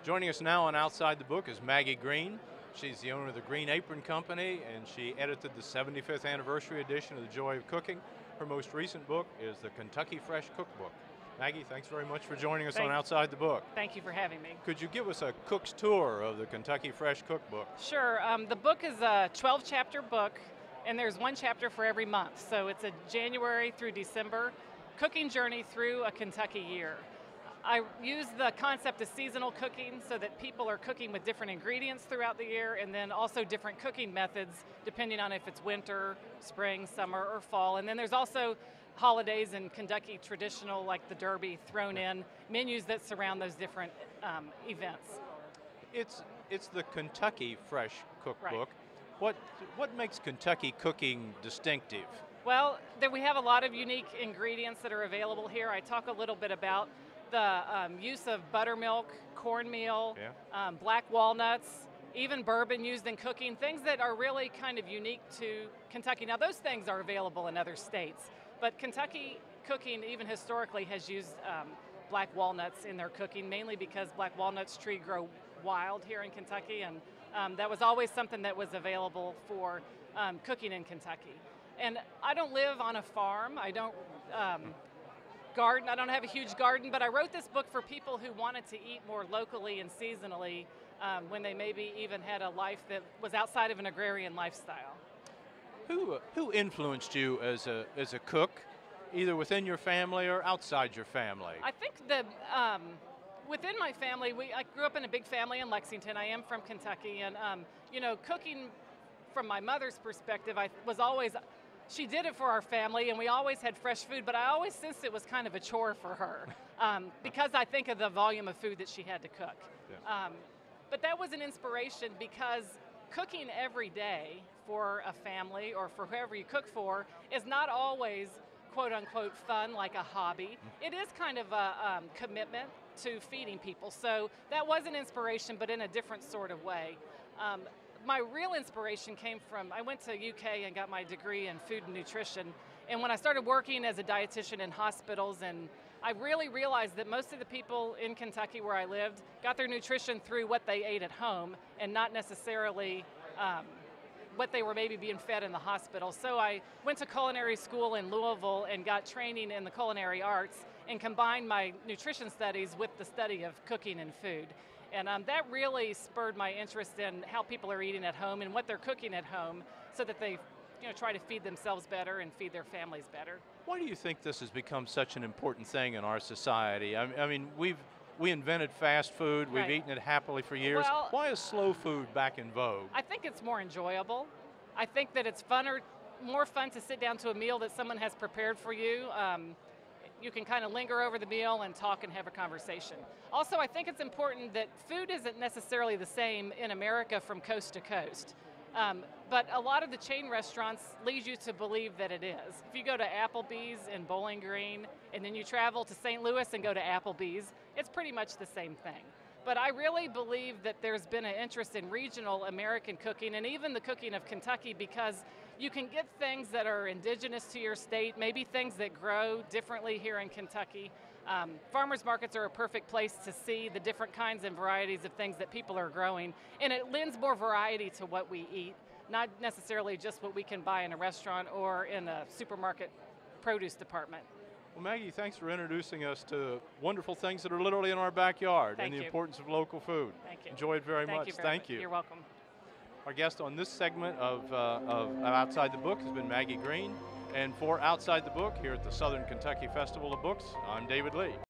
Joining us now on Outside the Book is Maggie Green. She's the owner of the Green Apron Company, and she edited the 75th anniversary edition of The Joy of Cooking. Her most recent book is the Kentucky Fresh Cookbook. Maggie, thanks very much for joining us on Outside the Book. Thank you for having me. Could you give us a cook's tour of the Kentucky Fresh Cookbook? Sure. The book is a 12-chapter book, and there's one chapter for every month. So it's a January through December cooking journey through a Kentucky year. I use the concept of seasonal cooking so that people are cooking with different ingredients throughout the year, and then also different cooking methods depending on if it's winter, spring, summer, or fall. And then there's also holidays and Kentucky traditional, like the Derby, thrown in, menus that surround those different events. It's the Kentucky Fresh Cookbook. Right. What makes Kentucky cooking distinctive? Well, we have a lot of unique ingredients that are available here. I talk a little bit about the use of buttermilk, cornmeal, black walnuts, even bourbon used in cooking, things that are really kind of unique to Kentucky. Now, those things are available in other states, but Kentucky cooking, even historically, has used black walnuts in their cooking, mainly because black walnuts tree grow wild here in Kentucky, and that was always something that was available for cooking in Kentucky. And I don't live on a farm. I don't garden. I don't have a huge garden, but I wrote this book for people who wanted to eat more locally and seasonally when they maybe even had a life that was outside of an agrarian lifestyle. Who influenced you as a cook, either within your family or outside your family? I think that within my family, I grew up in a big family in Lexington. I am from Kentucky, and cooking from my mother's perspective, she did it for our family, and we always had fresh food, but I always sensed it was kind of a chore for her because I think of the volume of food that she had to cook. Yeah. But that was an inspiration because cooking every day for a family or for whoever you cook for is not always quote-unquote fun like a hobby. It is kind of a commitment to feeding people. So that was an inspiration, but in a different sort of way. My real inspiration came from, I went to UK and got my degree in food and nutrition, and when I started working as a dietitian in hospitals, and I really realized that most of the people in Kentucky where I lived got their nutrition through what they ate at home and not necessarily what they were maybe being fed in the hospital. So I went to culinary school in Louisville and got training in the culinary arts and combined my nutrition studies with the study of cooking and food. And that really spurred my interest in how people are eating at home and what they're cooking at home so that they try to feed themselves better and feed their families better. Why do you think this has become such an important thing in our society? I mean, we invented fast food. We've eaten it happily for years. Well, why is slow food back in vogue? I think it's more enjoyable. I think that it's more fun to sit down to a meal that someone has prepared for you. You can kind of linger over the meal and talk and have a conversation. Also, I think it's important that food isn't necessarily the same in America from coast to coast. But a lot of the chain restaurants lead you to believe that it is. If you go to Applebee's in Bowling Green and then you travel to St. Louis and go to Applebee's, it's pretty much the same thing. But I really believe that there's been an interest in regional American cooking and even the cooking of Kentucky because you can get things that are indigenous to your state, maybe things that grow differently here in Kentucky. Farmers markets are a perfect place to see the different kinds and varieties of things that people are growing, and it lends more variety to what we eat, not necessarily just what we can buy in a restaurant or in a supermarket produce department. Well, Maggie, thanks for introducing us to wonderful things that are literally in our backyard and the importance of local food. Thank you. Enjoy it very much. Thank you. You're welcome. Our guest on this segment of Outside the Book has been Maggie Green. And for Outside the Book here at the Southern Kentucky Festival of Books, I'm David Lee.